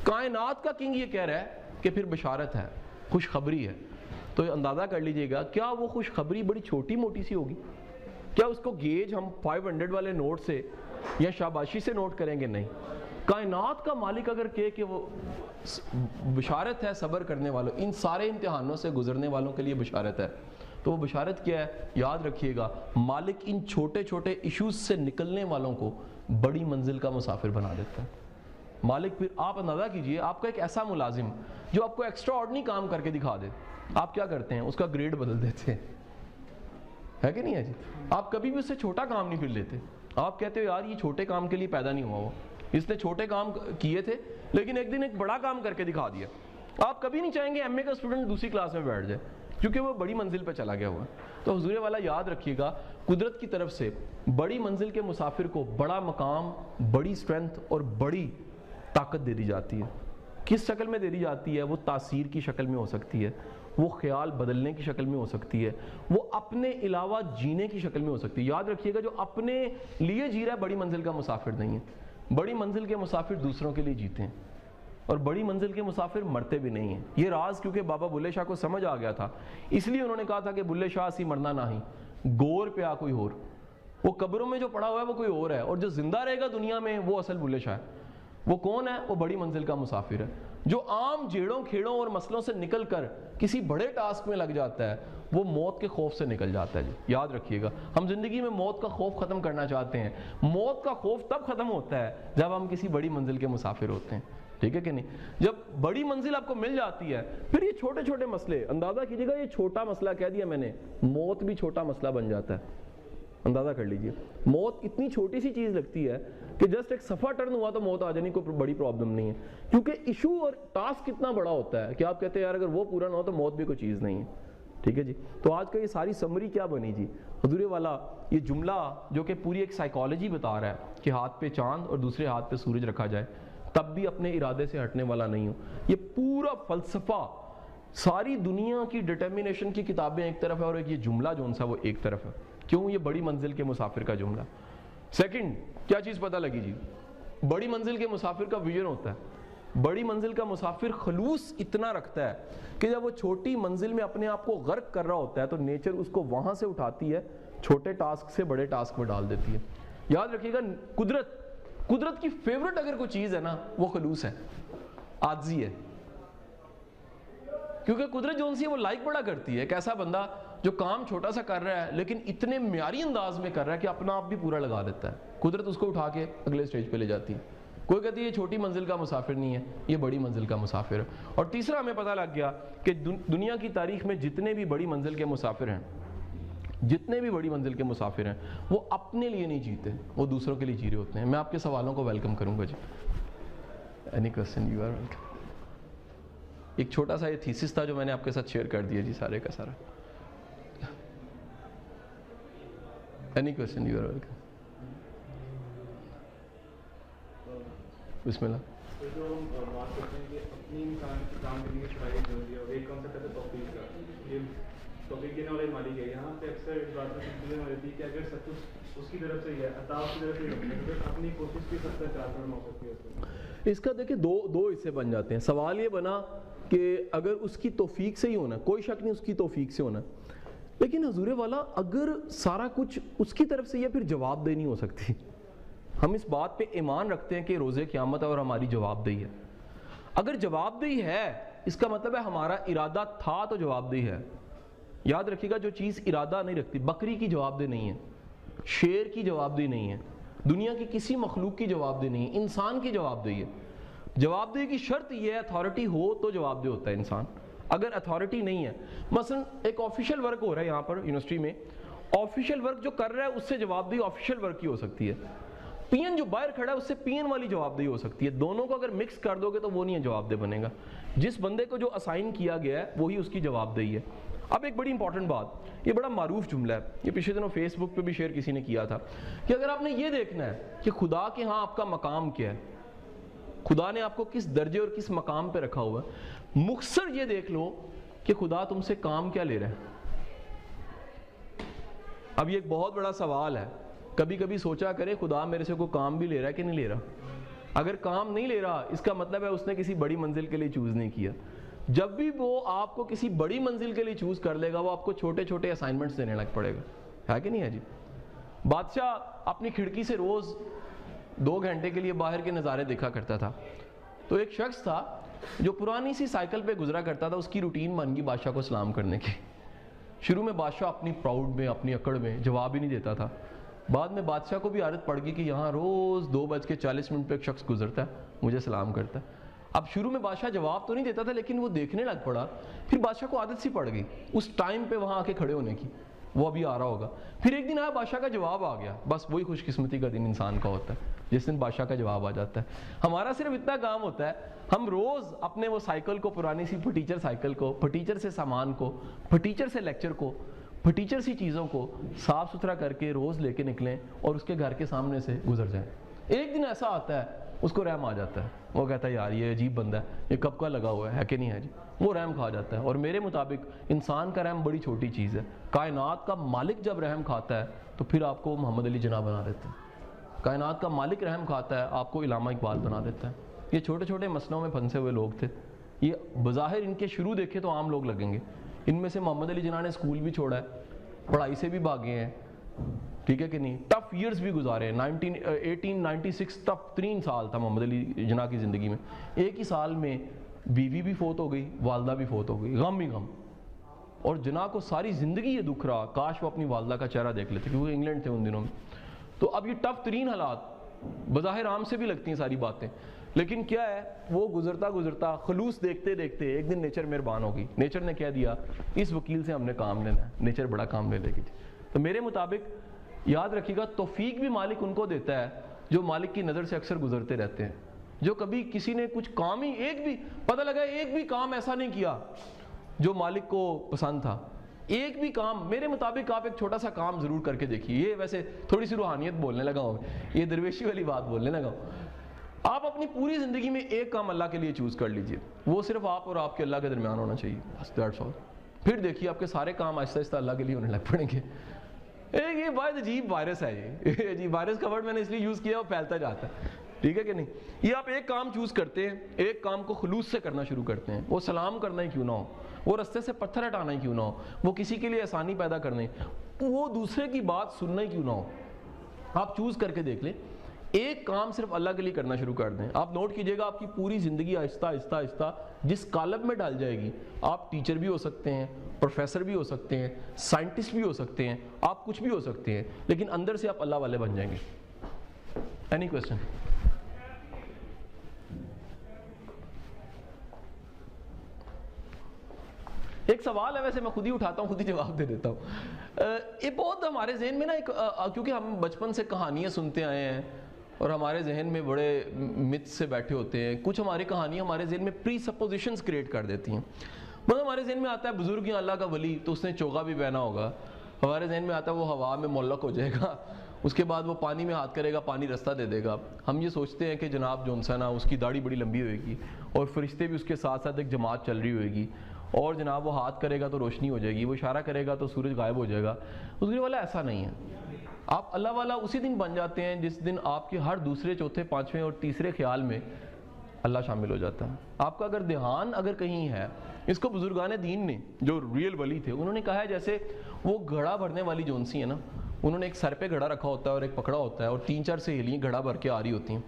کائنات کا کنگ یہ کہہ رہا ہے کہ پھر بشارت ہے, خوشخبری ہے. تو اندازہ کر لیجئے گا کیا وہ خوشخبری بڑی چھوٹی موٹی سی ہوگی؟ کیا اس کو گیج ہم 500 والے نوٹ سے یا شاباشی سے نوٹ کریں گے؟ نہیں. کائنات کا مالک اگر کہے کہ وہ بشارت ہے صبر کرنے والوں, ان سارے امتحانوں سے گزرنے والوں کے لیے بشارت ہے, تو وہ بشارت کیا ہے؟ یاد رکھیے گا مالک ان چھوٹے چھوٹے ایشوز سے نکلنے والوں کو بڑی منزل کا مسافر بنا دیتا ہے. مالک پھر آپ اندازہ کیجئے, آپ کا ایک ایسا ملازم جو آپ کو ایکسٹرا آرڈنری کام کر کے دکھا دے, آپ کیا کرتے ہیں؟ اس کا گریڈ بدل دیتے ہیں, ہے کہ نہیں ہے جی. آپ کبھی بھی اس سے چھوٹا کام نہیں پھر لیتے. آپ کہتے ہو یار یہ چھوٹے کام کے لیے پیدا نہیں ہوا, وہ اس نے چھوٹے کام کیے تھے لیکن ایک دن ایک بڑا کام کر کے دکھا دیا. آپ کبھی نہیں چاہیں گے ایم اے کا اسٹوڈنٹ دوسری کلاس میں بیٹھ جائے, کیونکہ وہ بڑی منزل پہ چلا گیا ہوا. تو حضور والا یاد رکھیے گا قدرت کی طرف سے بڑی منزل کے مسافر کو بڑا مقام, بڑی اسٹرینتھ اور بڑی طاقت دے دی جاتی ہے. کس شکل میں دے دی جاتی ہے؟ وہ تاثیر کی شکل میں ہو سکتی ہے, وہ خیال بدلنے کی شکل میں ہو سکتی ہے, وہ اپنے علاوہ جینے کی شکل میں ہو سکتی ہے. یاد رکھیے گا جو اپنے لیے جی رہا ہے بڑی منزل کا مسافر نہیں ہے. بڑی منزل کے مسافر دوسروں کے لیے جیتے ہیں, اور بڑی منزل کے مسافر مرتے بھی نہیں ہیں. یہ راز کیونکہ بابا بلے شاہ کو سمجھ آ گیا تھا, اس لیے انہوں نے کہا تھا کہ بلے شاہ اسی مرنا نہیں, گور پہ آ کوئی اور. وہ قبروں میں جو پڑا ہوا ہے وہ کوئی اور ہے, اور جو زندہ رہے گا دنیا میں وہ اصل بلے شاہ ہے. وہ کون ہے؟ وہ بڑی منزل کا مسافر ہے, جو عام جھیڑوں کھیڑوں اور مسئلوں سے نکل کر کسی بڑے ٹاسک میں لگ جاتا ہے, وہ موت کے خوف سے نکل جاتا ہے. جی یاد رکھیے گا ہم زندگی میں موت کا خوف ختم کرنا چاہتے ہیں. موت کا خوف تب ختم ہوتا ہے جب ہم کسی بڑی منزل کے مسافر ہوتے ہیں. ٹھیک ہے کہ نہیں؟ جب بڑی منزل آپ کو مل جاتی ہے پھر یہ چھوٹے چھوٹے مسئلے، اندازہ کیجیے گا یہ چھوٹا مسئلہ کہہ دیا میں نے، موت بھی چھوٹا مسئلہ بن جاتا ہے. اندازہ کر لیجئے، موت اتنی چھوٹی سی چیز لگتی ہے کہ جسٹ ایک صفحہ ٹرن ہوا تو موت آ جانی کوئی بڑی پرابلم نہیں ہے، کیونکہ ایشو اور ٹاسک کتنا بڑا ہوتا ہے کہ آپ کہتے ہیں یار اگر وہ پورا نہ ہو تو موت بھی کوئی چیز نہیں ہے. ٹھیک ہے جی. تو آج کا یہ ساری سمری کیا بنی جی؟ حضور والا یہ جملہ جو کہ پوری ایک سائیکالوجی بتا رہا ہے کہ ہاتھ پہ چاند اور دوسرے ہاتھ پہ سورج رکھا جائے تب بھی اپنے ارادے سے ہٹنے والا نہیں ہوں، یہ پورا فلسفہ ساری دنیا کی ڈٹرمینیشن کی کتابیں ایک طرف ہے اور ایک یہ جملہ جون سا وہ ایک طرف ہے. کیوں؟ یہ بڑی منزل کے مسافر کا جملہ. سیکنڈ کیا چیز پتہ لگی جی؟ بڑی منزل کے مسافر کا ویژن ہوتا ہے، بڑی منزل کا مسافر خلوص اتنا رکھتا ہے کہ جب وہ چھوٹی منزل میں اپنے آپ کو غرق کر رہا ہوتا ہے تو نیچر اس کو وہاں سے اٹھاتی ہے، چھوٹے ٹاسک سے بڑے ٹاسک میں ڈال دیتی ہے. یاد رکھیے گا قدرت کی فیورٹ اگر کوئی چیز ہے نا وہ خلوص ہے، عاجزی ہے. کیونکہ قدرت جو سی ہے وہ لائک بڑا کرتی ہے، ایک ایسا بندہ جو کام چھوٹا سا کر رہا ہے لیکن اتنے معیاری انداز میں کر رہا ہے کہ اپنا آپ بھی پورا لگا دیتا ہے. قدرت اس کو اٹھا کے اگلے سٹیج پہ لے جاتی ہے. کوئی کہتی ہے یہ چھوٹی منزل کا مسافر نہیں ہے، یہ بڑی منزل کا مسافر ہے. اور تیسرا ہمیں پتہ لگ گیا کہ دنیا کی تاریخ میں جتنے بھی بڑی منزل کے مسافر ہیں، جتنے بھی بڑی منزل کے مسافر ہیں وہ اپنے لیے نہیں جیتے، وہ دوسروں کے لیے جی رہے ہوتے ہیں. میں آپ کے سوالوں کو ویلکم کروں گا جی. Any question? You are welcome. ایک چھوٹا سا یہ تھیسس تھا جو میں نے آپ کے ساتھ شیئر کر دیا جی سارے کا سارا. Any question? You are welcome. بسم اللہ. جو بات کرتے ہیں کہ اپنی انسان کی کام کرنے کی صلاحیت ضروری ہے اور ایک کانسیپٹ ہے توفیق کا. یہ توفیق دینے والے مالک ہے. یہاں پہ اکثر اس بات میں کنفیوژن ہو جاتی ہے کہ اگر سب کچھ اس کی طرف سے ہی ہے، عطا اس کی طرف سے ہی ہے، تو اپنی کوشش کی سب سے کارگر ہو سکتی ہے. اس کا دیکھیں دو حصے بن جاتے ہیں. سوال یہ بنا کہ اگر اس کی توفیق سے ہی ہونا، کوئی شک نہیں اس کی توفیق سے ہونا، لیکن حضور والا اگر سارا کچھ اس کی طرف سے یہ پھر جواب دہ نہیں ہو سکتی. ہم اس بات پہ ایمان رکھتے ہیں کہ روز قیامت ہے اور ہماری جواب دہی ہے. اگر جواب دہی ہے اس کا مطلب ہے ہمارا ارادہ تھا تو جواب دہی ہے. یاد رکھیے گا جو چیز ارادہ نہیں رکھتی، بکری کی جواب دہ نہیں ہے، شیر کی جواب دہی نہیں ہے، دنیا کی کسی مخلوق کی جواب دہ نہیں ہے، انسان کی جواب دہی ہے. جواب دہی کی شرط یہ ہے اتھارٹی ہو تو جواب دہ ہوتا ہے انسان. اگر اتھارٹی نہیں ہے، مثلا ایک آفیشیل ورک ہو رہا ہے یہاں پر یونیورسٹی میں، آفیشیل ورک جو کر رہا ہے اس سے جواب دہی آفیشیل ورک کی ہو سکتی ہے. پی این جو باہر کھڑا ہے اس سے پی این والی جواب دہی ہو سکتی ہے. دونوں کو اگر مکس کر دو گے تو وہ نہیں ہے جواب دہ بنے گا. جس بندے کو جو اسائن کیا گیا ہے وہی اس کی جواب دہی ہے. اب ایک بڑی امپورٹنٹ بات، یہ بڑا معروف جملہ ہے، یہ پچھلے دنوں فیس بک پہ بھی شیئر کسی نے کیا تھا کہ اگر آپ نے یہ دیکھنا ہے کہ خدا کے ہاں آپ کا مقام کیا ہے، خدا نے آپ کو کس درجے اور کس مقام پہ رکھا ہوا ہے، مختصر یہ دیکھ لو کہ خدا تم سے کام کیا لے رہا ہے. اب یہ ایک بہت بڑا سوال ہے. کبھی کبھی سوچا کرے خدا میرے سے کوئی کام بھی لے رہا ہے کہ نہیں لے رہا. اگر کام نہیں لے رہا اس کا مطلب ہے اس نے کسی بڑی منزل کے لیے چوز نہیں کیا. جب بھی وہ آپ کو کسی بڑی منزل کے لیے چوز کر لے گا وہ آپ کو چھوٹے چھوٹے اسائنمنٹس دینے لگ پڑے گا، ہے کہ نہیں ہے جی؟ بادشاہ اپنی کھڑکی سے روز 2 گھنٹے کے لیے باہر کے نظارے دیکھا کرتا تھا. تو ایک شخص تھا جو پرانی سی سائیکل پہ گزرا کرتا تھا، اس کی روٹین بن گئی بادشاہ کو سلام کرنے کی. شروع میں بادشاہ اپنی پراؤڈ میں اپنی اکڑ میں جواب ہی نہیں دیتا تھا. بعد میں بادشاہ کو بھی عادت پڑ گئی کہ یہاں روز 2:40 پہ ایک شخص گزرتا ہے مجھے سلام کرتا ہے. اب شروع میں بادشاہ جواب تو نہیں دیتا تھا لیکن وہ دیکھنے لگ پڑا. پھر بادشاہ کو عادت سی پڑ گئی اس ٹائم پہ وہاں آ کے کھڑے ہونے کی، وہ ابھی آ رہا ہوگا. پھر ایک دن آیا بادشاہ کا جواب آ گیا. بس وہی خوش قسمتی کا دن انسان کا ہوتا ہے جس دن بادشاہ کا جواب آ جاتا ہے. ہمارا صرف اتنا کام ہوتا ہے ہم روز اپنے وہ سائیکل کو، پرانی سی پھٹیچر سائیکل کو، پھٹیچر سے سامان کو، پھٹیچر سے لیکچر کو، پھٹیچر سی چیزوں کو صاف ستھرا کر کے روز لے کے نکلیں اور اس کے گھر کے سامنے سے گزر جائیں. ایک دن ایسا آتا ہے اس کو رحم آ جاتا ہے، وہ کہتا ہے یار یہ عجیب بندہ ہے، یہ کب کا لگا ہوا ہے کہ نہیں ہے جی؟ وہ رحم کھا جاتا ہے. اور میرے مطابق انسان کا رحم بڑی چھوٹی چیز ہے. کائنات کا مالک جب رحم کھاتا ہے تو پھر آپ کو محمد علی جناح بنا دیتا ہے. کائنات کا مالک رحم کھاتا ہے آپ کو علامہ اقبال بنا دیتا ہے. یہ چھوٹے چھوٹے مسئلوں میں پھنسے ہوئے لوگ تھے. یہ بظاہر ان کے شروع دیکھے تو عام لوگ لگیں گے. ان میں سے محمد علی جناح نے اسکول بھی چھوڑا ہے، پڑھائی سے بھی بھاگے ہیں، ٹھیک ہے کہ نہیں، ٹف ایئرز بھی گزارے ہیں. 1896 ٹف 3 سال تھا محمد علی جناح کی زندگی میں. ایک ہی سال میں بیوی بھی فوت ہو گئی، والدہ بھی فوت ہو گئی، غم ہی غم. اور جناح کو ساری زندگی یہ دکھ رہا کاش وہ اپنی والدہ کا چہرہ دیکھ لیتے، کیونکہ انگلینڈ تھے ان دنوں میں. تو اب یہ ٹف 3 حالات بظاہر عام سے بھی لگتی ہیں ساری باتیں، لیکن کیا ہے وہ گزرتا گزرتا خلوص دیکھتے دیکھتے ایک دن نیچر مہربان ہوگی, نیچر نے کہہ دیا اس وکیل سے ہم نے کام لینا ہے, نیچر بڑا کام لے لے گی. تو میرے مطابق یاد رکھیے گا, توفیق بھی مالک ان کو دیتا ہے جو مالک کی نظر سے اکثر گزرتے رہتے ہیں, جو کبھی کسی نے کچھ کام ہی ایک بھی پتہ لگا ایک بھی کام ایسا نہیں کیا جو مالک کو پسند تھا, ایک بھی کام. میرے مطابق آپ ایک چھوٹا سا کام ضرور کر کے دیکھیے. یہ ویسے تھوڑی سی روحانیت بولنے لگا ہوں, یہ درویشی والی بات بولنے لگا ہوں. آپ اپنی پوری زندگی میں ایک کام اللہ کے لیے چوز کر لیجئے, وہ صرف آپ اور آپ کے اللہ کے درمیان ہونا چاہیے, بس دیٹس آل. پھر دیکھیے آپ کے سارے کام آہستہ آہستہ اللہ کے لیے ہونے لگ پڑیں گے. یہ بہت عجیب وائرس ہے, یہ عجیب وائرس کا ورڈ میں نے اس لیے یوز کیا, وہ پھیلتا جاتا ہے, ٹھیک ہے کہ نہیں. یہ آپ ایک کام چوز کرتے ہیں, ایک کام کو خلوص سے کرنا شروع کرتے ہیں, وہ سلام کرنا ہی کیوں نہ ہو, وہ رستے سے پتھر ہٹانا ہی کیوں نہ ہو, وہ کسی کے لیے آسانی پیدا کرنا ہی, وہ دوسرے کی بات سننا ہی کیوں نہ ہو, آپ چوز کر کے دیکھ لیں. ایک کام صرف اللہ کے لیے کرنا شروع کر دیں. آپ نوٹ کیجئے گا آپ کی پوری زندگی آہستہ آہستہ آہستہ جس کالم میں ڈال جائے گی. آپ ٹیچر بھی ہو سکتے ہیں, پروفیسر بھی ہو سکتے ہیں, سائنٹسٹ بھی ہو سکتے ہیں, آپ کچھ بھی ہو سکتے ہیں, لیکن اندر سے آپ اللہ والے بن جائیں گے. Any question? ایک سوال ہے, ویسے میں خود ہی اٹھاتا ہوں, خود ہی جواب دے دیتا ہوں. یہ بہت ہمارے ذہن میں نا ایک, کیونکہ ہم بچپن سے کہانیاں سنتے آئے ہیں اور ہمارے ذہن میں بڑے مت سے بیٹھے ہوتے ہیں, کچھ ہماری کہانیاں ہمارے ذہن میں پری سپوزیشنز کریٹ کر دیتی ہیں. مطلب ہمارے ذہن میں آتا ہے بزرگ یا اللہ کا ولی تو اس نے چوغا بھی پہنا ہوگا, ہمارے ذہن میں آتا ہے وہ ہوا میں معلق ہو جائے گا, اس کے بعد وہ پانی میں ہاتھ کرے گا, پانی رستہ دے دے گا. ہم یہ سوچتے ہیں کہ جناب جونسن اس کی داڑھی بڑی لمبی ہوئے گی اور فرشتے بھی اس کے ساتھ ساتھ ایک جماعت چل رہی ہوئے گی, اور جناب وہ ہاتھ کرے گا تو روشنی ہو جائے گی, وہ اشارہ کرے گا تو سورج غائب ہو جائے گا. اس کے والا ایسا نہیں ہے. آپ اللہ والا اسی دن بن جاتے ہیں جس دن آپ کے ہر دوسرے, چوتھے, پانچویں اور تیسرے خیال میں اللہ شامل ہو جاتا ہے. آپ کا اگر دھیان اگر کہیں ہے, اس کو بزرگان دین نے جو ریئل ولی تھے انہوں نے کہا ہے جیسے وہ گھڑا بھرنے والی جونسی ہے نا, انہوں نے ایک سر پہ گھڑا رکھا ہوتا ہے اور ایک پکڑا ہوتا ہے, اور 3-4 سہیلیاں گھڑا بھر کے آ رہی ہوتی ہیں,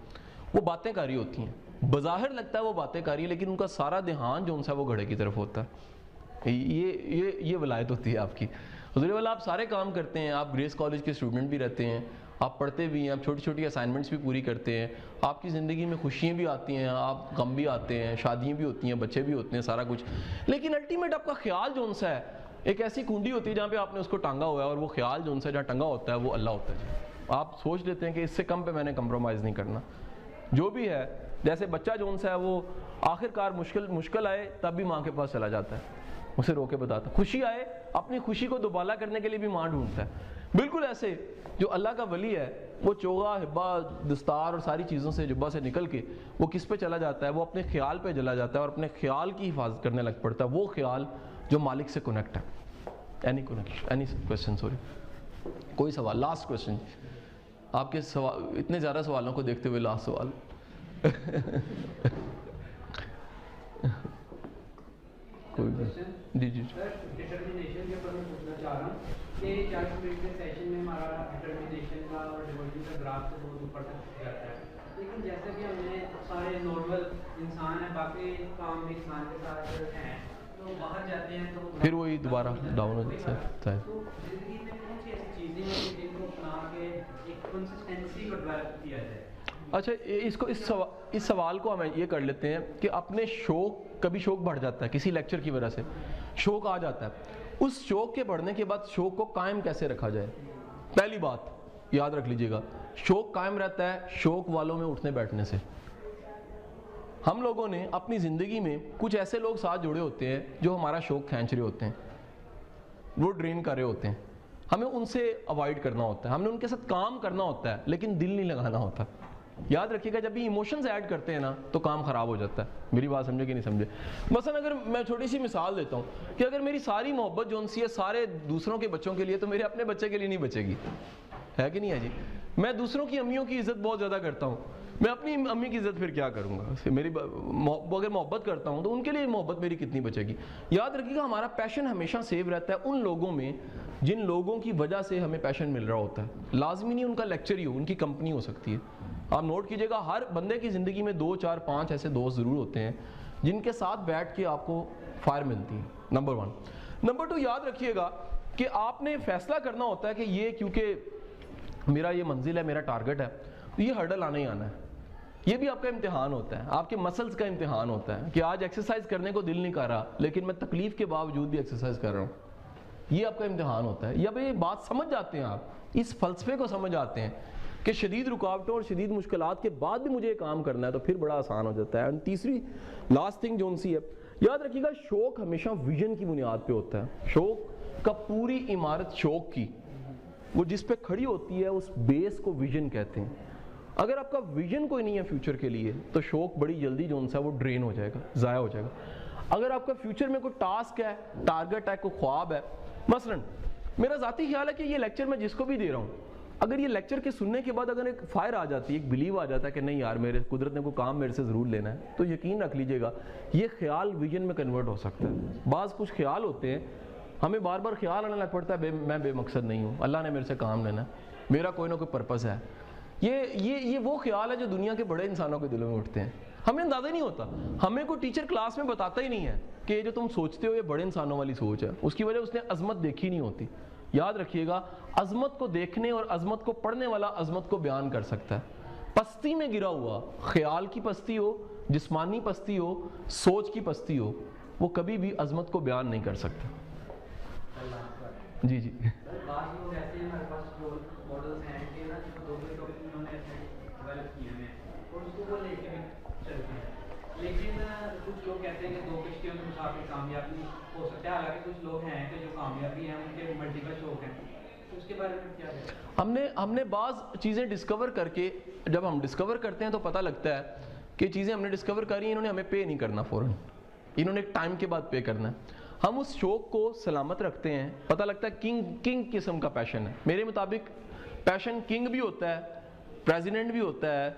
وہ باتیں کر رہی ہوتی ہیں. بظاہر لگتا ہے وہ باتیں کر رہی ہے لیکن ان کا سارا دھیان جو ان سا وہ گھڑے کی طرف ہوتا ہے. یہ ولایت ہوتی ہے آپ کی. حضور والا آپ سارے کام کرتے ہیں, آپ گریس کالج کے اسٹوڈنٹ بھی رہتے ہیں, آپ پڑھتے بھی ہیں, آپ چھوٹی چھوٹی اسائنمنٹس بھی پوری کرتے ہیں, آپ کی زندگی میں خوشیاں بھی آتی ہیں, آپ غم بھی آتے ہیں, شادیاں بھی ہوتی ہیں, بچے بھی ہوتے ہیں, سارا کچھ. لیکن الٹیمیٹ آپ کا خیال جو ان سا ہے ایک ایسی کنڈی ہوتی ہے جہاں پہ آپ نے اس کو ٹانگا ہوا ہے, اور وہ خیال جو ان سے جہاں ٹنگا ہوتا ہے وہ اللہ ہوتا ہے. آپ سوچ لیتے ہیں کہ اس سے کم پہ میں نے کمپرومائز نہیں کرنا. جو بھی ہے, جیسے بچہ جو ان سا ہے وہ آخر کار مشکل آئے تب بھی ماں کے پاس چلا جاتا ہے, اسے رو کے بتاتا, خوشی آئے اپنی خوشی کو دوبالا کرنے کے لیے بھی ماں ڈھونڈتا ہے. بالکل ایسے جو اللہ کا ولی ہے وہ چوغا, ہبا, دستار اور ساری چیزوں سے, جبہ سے نکل کے وہ کس پہ چلا جاتا ہے, وہ اپنے خیال پہ چلا جاتا ہے اور اپنے خیال کی حفاظت کرنے لگ پڑتا ہے, وہ خیال جو مالک سے کنیکٹ ہے. Any question? سوری, کوئی سوال؟ Last question. آپ کے سوال, اتنے زیادہ سوالوں کو دیکھتے ہوئے لاسٹ سوال. کوئی جی جی ڈٹرمنیشن کے اوپر میں پوچھنا چاہ رہا ہوں کہ 40 منٹ کے سیشن میں ہمارا ڈٹرمنیشن کا اور ڈیوولوپمنٹ کا گراف سے بہت اوپر تک جاتا ہے, لیکن جیسے کہ ہم نے سارے نارمل انسان ہیں, باقی کام بھی انسان کے ساتھ ہیں, تو باہر جاتے ہیں تو پھر وہی دوبارہ ڈاؤن ہو جاتا ہے. تو زندگی میں کون سی ایسی چیزیں ہیں جن کو اپنا کے ایک کنسسٹنسی کو ڈیولپ کیا جائے؟ اچھا, اس سوال کو ہم یہ کر لیتے ہیں کہ اپنے شوق, کبھی شوق بڑھ جاتا ہے کسی لیکچر کی وجہ سے, شوق آ جاتا ہے, اس شوق کے بڑھنے کے بعد شوق کو قائم کیسے رکھا جائے؟ پہلی بات یاد رکھ لیجئے گا, شوق قائم رہتا ہے شوق والوں میں اٹھنے بیٹھنے سے. ہم لوگوں نے اپنی زندگی میں کچھ ایسے لوگ ساتھ جڑے ہوتے ہیں جو ہمارا شوق کھینچ رہے ہوتے ہیں, وہ ڈرین کر رہے ہوتے ہیں, ہمیں ان سے اوائڈ کرنا ہوتا ہے, ہم نے ان کے ساتھ کام کرنا ہوتا ہے لیکن دل نہیں لگانا ہوتا. یاد رکھیے گا جب بھی ایموشنز ایڈ کرتے ہیں نا تو کام خراب ہو جاتا ہے. میری بات سمجھے کہ نہیں سمجھے؟ مثلا اگر میں چھوٹی سی مثال دیتا ہوں کہ اگر میری ساری محبت جو ان سی ہے سارے دوسروں کے بچوں کے لیے, تو میرے اپنے بچے کے لیے نہیں بچے گی, ہے کہ نہیں ہے جی؟ میں دوسروں کی امیوں کی عزت بہت زیادہ کرتا ہوں, میں اپنی امی کی عزت پھر کیا کروں گا؟ میری اگر محبت کرتا ہوں تو ان کے لیے محبت میری کتنی بچے گی؟ یاد رکھیے گا ہمارا پیشن ہمیشہ سیو رہتا ہے ان لوگوں میں جن لوگوں کی وجہ سے ہمیں پیشن مل رہا ہوتا ہے. لازمی نہیں ان کا لیکچر ہی ہو, ان کی کمپنی ہو سکتی ہے. آپ نوٹ کیجئے گا ہر بندے کی زندگی میں 2, 4, 5 ایسے دوست ضرور ہوتے ہیں جن کے ساتھ بیٹھ کے آپ کو فائر ملتی ہے. نمبر 1. نمبر 2, یاد رکھیے گا کہ آپ نے فیصلہ کرنا ہوتا ہے کہ یہ کیونکہ میرا یہ منزل ہے, میرا ٹارگٹ ہے, تو یہ ہرڈل آنا ہی آنا ہے. یہ بھی آپ کا امتحان ہوتا ہے, آپ کے مسلز کا امتحان ہوتا ہے کہ آج ایکسرسائز کرنے کو دل نہیں کر رہا لیکن میں تکلیف کے باوجود بھی ایکسرسائز کر رہا ہوں. یہ آپ کا امتحان ہوتا ہے. یا بھئی بات سمجھ جاتے ہیں آپ, اس فلسفے کو سمجھ آتے ہیں کہ شدید رکاوٹوں اور شدید مشکلات کے بعد بھی مجھے یہ کام کرنا ہے, تو پھر بڑا آسان ہو جاتا ہے. اور تیسری لاسٹ تھنگ جو ان سی ہے, یاد رکھیے گا شوق ہمیشہ ویژن کی بنیاد پہ ہوتا ہے. شوق کا پوری عمارت شوق کی, وہ جس پہ کھڑی ہوتی ہے اس بیس کو ویژن کہتے ہیں. اگر آپ کا ویژن کوئی نہیں ہے فیوچر کے لیے تو شوق بڑی جلدی جو ان سا وہ ڈرین ہو جائے گا, ضائع ہو جائے گا. اگر آپ کا فیوچر میں کوئی ٹاسک ہے, ٹارگٹ ہے, کوئی خواب ہے, مثلا میرا ذاتی خیال ہے کہ یہ لیکچر میں جس کو بھی دے رہا ہوں, اگر یہ لیکچر کے سننے کے بعد اگر ایک فائر آ جاتی ہے, ایک بلیو آ جاتا ہے کہ نہیں یار میرے قدرت نے کوئی کام میرے سے ضرور لینا ہے, تو یقین رکھ لیجئے گا یہ خیال ویژن میں کنورٹ ہو سکتا ہے. بعض کچھ خیال ہوتے ہیں ہمیں بار بار خیال آنے لگ پڑتا ہے میں بے مقصد نہیں ہوں, اللہ نے میرے سے کام لینا ہے, میرا کوئی نہ کوئی پرپس ہے. یہ وہ خیال ہے جو دنیا کے بڑے انسانوں کے دلوں میں اٹھتے ہیں. ہمیں اندازہ ہی نہیں ہوتا, ہمیں کوئی ٹیچر کلاس میں بتاتا ہی نہیں ہے کہ یہ جو تم سوچتے ہو یہ بڑے انسانوں والی سوچ ہے. اس کی وجہ اس نے عظمت دیکھی نہیں ہوتی. یاد رکھیے گا عظمت کو دیکھنے اور عظمت کو پڑھنے والا عظمت کو بیان کر سکتا ہے. پستی میں گرا ہوا, خیال کی پستی ہو, جسمانی پستی ہو, سوچ کی پستی ہو, وہ کبھی بھی عظمت کو بیان نہیں کر سکتا. جی بعض لوگ ایسے ہیں ہمارے پاس جو ماڈلس ہیں کہ نا جو دو ٹاپک انہوں نے ڈیولپ کیے ہیں اور اس کو وہ لے کے چلتے ہیں, لیکن کچھ لوگ کہتے ہیں کہ دو کشتیوں میں مسافر کامیاب نہیں ہو سکتا ہے. حالانکہ کچھ لوگ ہیں کہ جو کامیابی ہیں ان کے ملٹیپل شوق ہیں, اس کے بارے میں کیا ہے؟ ہم نے بعض چیزیں ڈسکور کر کے, جب ہم ڈسکور کرتے ہیں تو پتہ لگتا ہے کہ چیزیں ہم نے ڈسکور کری, انہوں نے ہمیں پے نہیں کرنا فوراً, انہوں نے ایک ٹائم کے بعد پے کرنا ہے. ہم اس شوق کو سلامت رکھتے ہیں, پتہ لگتا ہے کنگ قسم کا پیشن ہے. میرے مطابق پیشن کنگ بھی ہوتا ہے, پریزیڈنٹ بھی ہوتا ہے,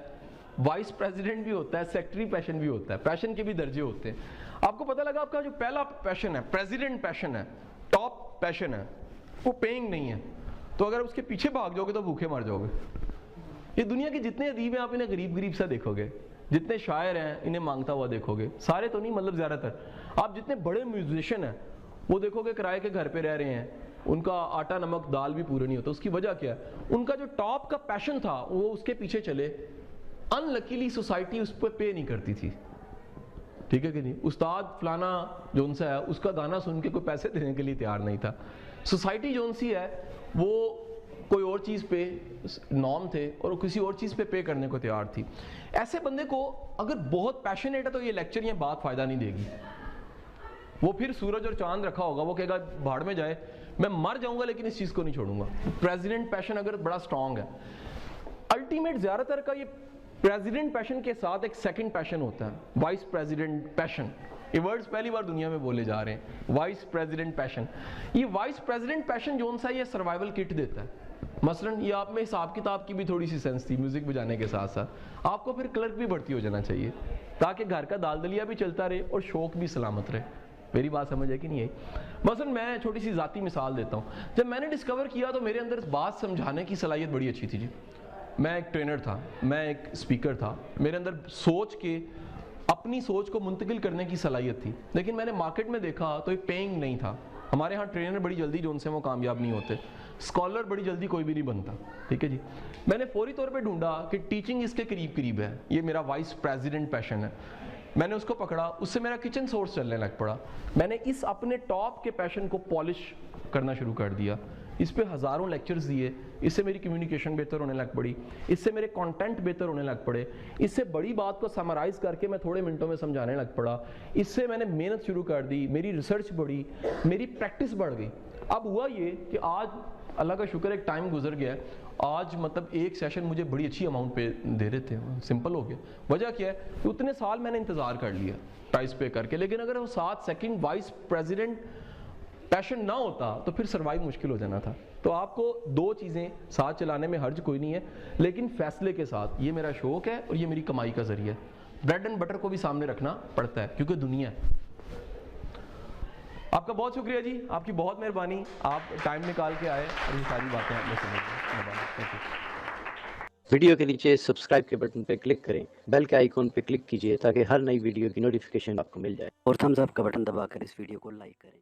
وائس پریزیڈنٹ بھی ہوتا ہے, سیکٹری پیشن بھی ہوتا ہے. پیشن کے بھی درجے ہوتے ہیں. آپ کو پتہ لگا آپ کا جو پہلا پیشن ہے, پریزیڈنٹ پیشن ہے, ٹاپ پیشن ہے, وہ پیئنگ نہیں ہے, تو اگر اس کے پیچھے بھاگ جاؤ گے تو بھوکے مر جاؤ گے. یہ دنیا کے جتنے ادیب ہیں آپ انہیں غریب سا دیکھو گے, جتنے شاعر ہیں انہیں مانگتا ہوا دیکھو گے, سارے تو نہیں مطلب زیادہ تر. آپ جتنے بڑے میوزیشین ہیں وہ دیکھو گے کرائے کے گھر پہ رہ رہے ہیں, ان کا آٹا نمک دال بھی پورے نہیں ہوتا. اس کی وجہ کیا ہے؟ ان کا جو ٹاپ کا پیشن تھا وہ اس کے پیچھے چلے. ان لکیلی سوسائٹی اس پہ پے نہیں کرتی تھی, ٹھیک ہے کہ نہیں. استاد فلانا جو ان سے ہے اس کا گانا سن کے کوئی پیسے دینے کے لیے تیار نہیں تھا. سوسائٹی جو ان سی ہے وہ کوئی اور چیز پہ نام تھے اور کسی اور چیز پہ پے کرنے کو تیار تھی. ایسے بندے کو اگر بہت پیشنیٹ ہے تو یہ لیکچر یہ بات فائدہ نہیں دے گی. وہ پھر سورج اور چاند رکھا ہوگا, وہ کہے گا بھاڑ میں جائے, میں مر جاؤں گا لیکن اس چیز کو نہیں چھوڑوں گا. پریزیڈنٹ پیشن اگر بڑا سٹرونگ ہے, الٹیمیٹ زیادہ تر کا یہ پریزیڈنٹ پیشن کے ساتھ ایک سیکنڈ پیشن ہوتا ہے, وائس پریزیڈنٹ پیشن. یہ ورڈز پہلی بار دنیا میں بولے جا رہے ہیں, وائس پریزیڈنٹ پیشن. یہ وائس پریزیڈنٹ پیشن جو ان سا یہ سروائیول کٹ دیتا ہے. مثلا یہ آپ میں حساب کتاب کی بھی تھوڑی سی سینس تھی, میوزک بجانے کے ساتھ ساتھ آپ کو پھر کلرک بھی بھرتی ہو جانا چاہیے تاکہ گھر کا دال دلیا بھی چلتا رہے اور شوق بھی سلامت رہے. میری بات سمجھ ہے کہ نہیں ہے؟ مثلا میں چھوٹی سی ذاتی مثال دیتا ہوں. جب میں نے ڈسکور کیا تو میرے اندر بات سمجھانے کی صلاحیت بڑی اچھی تھی جی. میں ایک ٹرینر تھا, میں ایک اسپیکر تھا, میرے اندر سوچ کے اپنی سوچ کو منتقل کرنے کی صلاحیت تھی, لیکن میں نے مارکیٹ میں دیکھا تو یہ پیئنگ نہیں تھا. ہمارے ہاں ٹرینر بڑی جلدی جو ان سے وہ کامیاب نہیں ہوتے, اسکالر بڑی جلدی کوئی بھی نہیں بنتا, ٹھیک ہے جی. میں نے فوری طور پہ ڈھونڈا کہ ٹیچنگ اس کے قریب ہے, یہ میرا وائس پریزیڈنٹ پیشن ہے. میں نے اس کو پکڑا, اس سے میرا کچن سورس چلنے لگ پڑا. میں نے اس اپنے ٹاپ کے پیشن کو پالش کرنا شروع کر دیا, اس پہ ہزاروں لیکچرز دیے, اس سے میری کمیونیکیشن بہتر ہونے لگ پڑی, اس سے میرے کانٹینٹ بہتر ہونے لگ پڑے, اس سے بڑی بات کو سمرائز کر کے میں تھوڑے منٹوں میں سمجھانے لگ پڑا, اس سے میں نے محنت شروع کر دی, میری ریسرچ بڑھی, میری پریکٹس بڑھ گئی. اب ہوا یہ کہ آج اللہ کا شکر ایک ٹائم گزر گیا ہے, آج مطلب ایک سیشن مجھے بڑی اچھی اماؤنٹ پہ دے رہے تھے, سمپل ہو گیا. وجہ کیا ہے کہ اتنے سال میں نے انتظار کر لیا پرائز پے کر کے, لیکن اگر وہ 7 سیکنڈ وائس پریزیڈنٹ پیشن نہ ہوتا تو پھر سروائیو مشکل ہو جانا تھا. تو آپ کو 2 چیزیں ساتھ چلانے میں حرج کوئی نہیں ہے, لیکن فیصلے کے ساتھ. یہ میرا شوق ہے اور یہ میری کمائی کا ذریعہ ہے. بریڈ اینڈ بٹر کو بھی سامنے رکھنا پڑتا ہے کیونکہ دنیا ہے. آپ کا بہت شکریہ جی, آپ کی بہت مہربانی, آپ ٹائم نکال کے آئے اور یہ ساری باتیں آپ نے سمجھ. ویڈیو کے نیچے سبسکرائب کے بٹن پہ کلک کریں, بیل کے آئیکن پہ کلک کیجئے تاکہ ہر نئی ویڈیو کی نوٹیفیکیشن آپ کو مل جائے, اور تھمز اپ کا بٹن دبا کر اس ویڈیو کو لائک کریں.